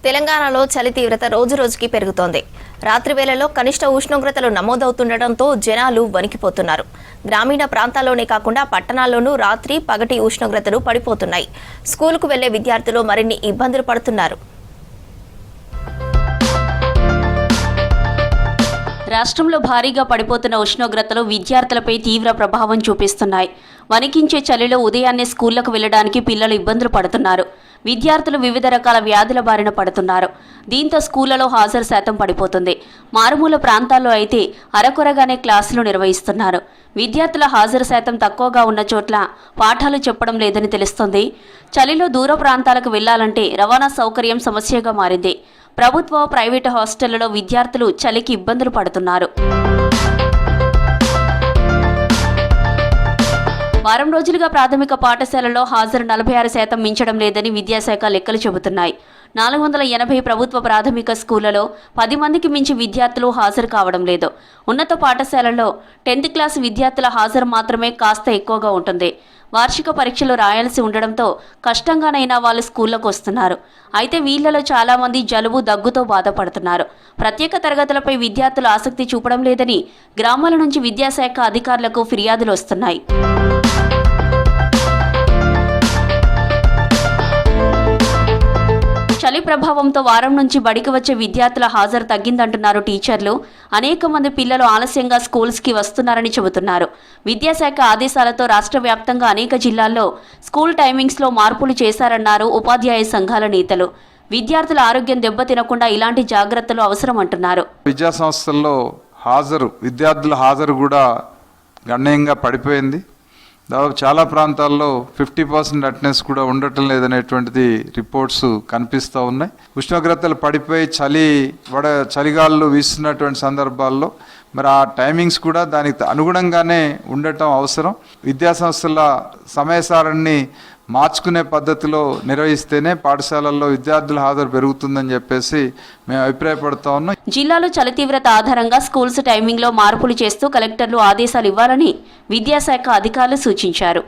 తెలంగాణలో చలి తీవ్రత రోజురోజుకి పెరుగుతోంది. రాత్రి వేళల్లో కనిష్ట ఉష్ణోగ్రతలు నమోదవుతుండటంతో జనాలు వణికిపోతున్నారు. గ్రామీణ ప్రాంతాల్లోనే కాకుండా పట్టణాల్లోనూ రాత్రి పగటి ఉష్ణోగ్రతలు పడిపోతున్నాయి. స్కూలుకు వెళ్లే విద్యార్థులు మరిన్ని ఇబ్బందులు పడుతున్నారు. రాష్ట్రంలో భారీగా పడిపోతున్న ఉష్ణోగ్రతలు విద్యార్థులపై తీవ్ర ప్రభావం చూపిస్తున్నాయి. వణికించే చలిలో ఉదయాన్నే స్కూళ్లకు వెళ్లడానికి పిల్లలు ఇబ్బందులు పడుతున్నారు. విద్యార్థులు వివిధ రకాల వ్యాధుల బారిన పడుతున్నారు. దీంతో స్కూళ్లలో హాజరు శాతం పడిపోతుంది. మారుమూల ప్రాంతాల్లో అయితే అరకొరగానే క్లాసులు నిర్వహిస్తున్నారు. విద్యార్థుల హాజరు శాతం తక్కువగా ఉన్న చోట్ల పాఠాలు చెప్పడం లేదని తెలుస్తోంది. చలిలో దూర ప్రాంతాలకు వెళ్లాలంటే రవాణా సౌకర్యం సమస్యగా మారింది. ప్రభుత్వ, ప్రైవేటు హాస్టళ్లలో విద్యార్థులు చలికి ఇబ్బందులు పడుతున్నారు. వారం రోజులుగా ప్రాథమిక పాఠశాలలో హాజరు 46% మించడం లేదని విద్యాశాఖ లెక్కలు చెబుతున్నాయి. 480 ప్రభుత్వ ప్రాథమిక స్కూళ్లలో 10 మందికి మించి విద్యార్థులు హాజరు కావడం లేదు. ఉన్నత పాఠశాలల్లో 10th క్లాస్ విద్యార్థుల హాజరు మాత్రమే కాస్త ఎక్కువగా ఉంటుంది. వార్షిక పరీక్షలు రాయాల్సి ఉండడంతో కష్టంగానైనా వాళ్ళు స్కూళ్లకు వస్తున్నారు. అయితే వీళ్లలో చాలా మంది జలుబు, దగ్గుతో బాధపడుతున్నారు. ప్రత్యేక తరగతులపై విద్యార్థులు ఆసక్తి చూపడం లేదని గ్రామాల నుంచి విద్యాశాఖ అధికారులకు ఫిర్యాదులు వస్తున్నాయి. చలి ప్రభావంతో వారం నుంచి బడికి వచ్చే విద్యార్థుల హాజరు తగ్గిందంటున్నారు టీచర్లు. అనేక మంది పిల్లలు ఆలస్యంగా స్కూల్స్కి వస్తున్నారని చెబుతున్నారు. విద్యాశాఖ ఆదేశాలతో రాష్ట్ర వ్యాప్తంగా అనేక జిల్లాల్లో స్కూల్ టైమింగ్స్లో మార్పులు చేశారన్నారు ఉపాధ్యాయ సంఘాల నేతలు. విద్యార్థుల ఆరోగ్యం దెబ్బతినకుండా ఇలాంటి జాగ్రత్తలు అవసరం అంటున్నారు. విద్యా సంస్థల్లో విద్యార్థుల హాజరు కూడా గణనీయంగా పడిపోయింది. దాదాపు చాలా ప్రాంతాల్లో 50% అటెండెన్స్ కూడా ఉండటం లేదనేటువంటిది రిపోర్ట్స్ కనిపిస్తూ ఉన్నాయి. ఉష్ణోగ్రతలు పడిపోయి చలిగాళ్ళు వీస్తున్నటువంటి సందర్భాల్లో మరి ఆ టైమింగ్స్ కూడా దానికి అనుగుణంగానే ఉండటం అవసరం. విద్యాసంస్థల సమయ సారణిని మార్చుకునే పద్ధతిలో నిర్వహిస్తేనే పాఠశాలల్లో విద్యార్థుల హాజరు పెరుగుతుందని చెప్పేసి మేము అభిప్రాయపడుతూ ఉన్నాం. జిల్లాలో చలి తీవ్రత ఆధారంగా స్కూల్స్ టైమింగ్లో మార్పులు చేస్తూ కలెక్టర్లు ఆదేశాలు ఇవ్వాలని విద్యాశాఖ అధికారులు సూచించారు.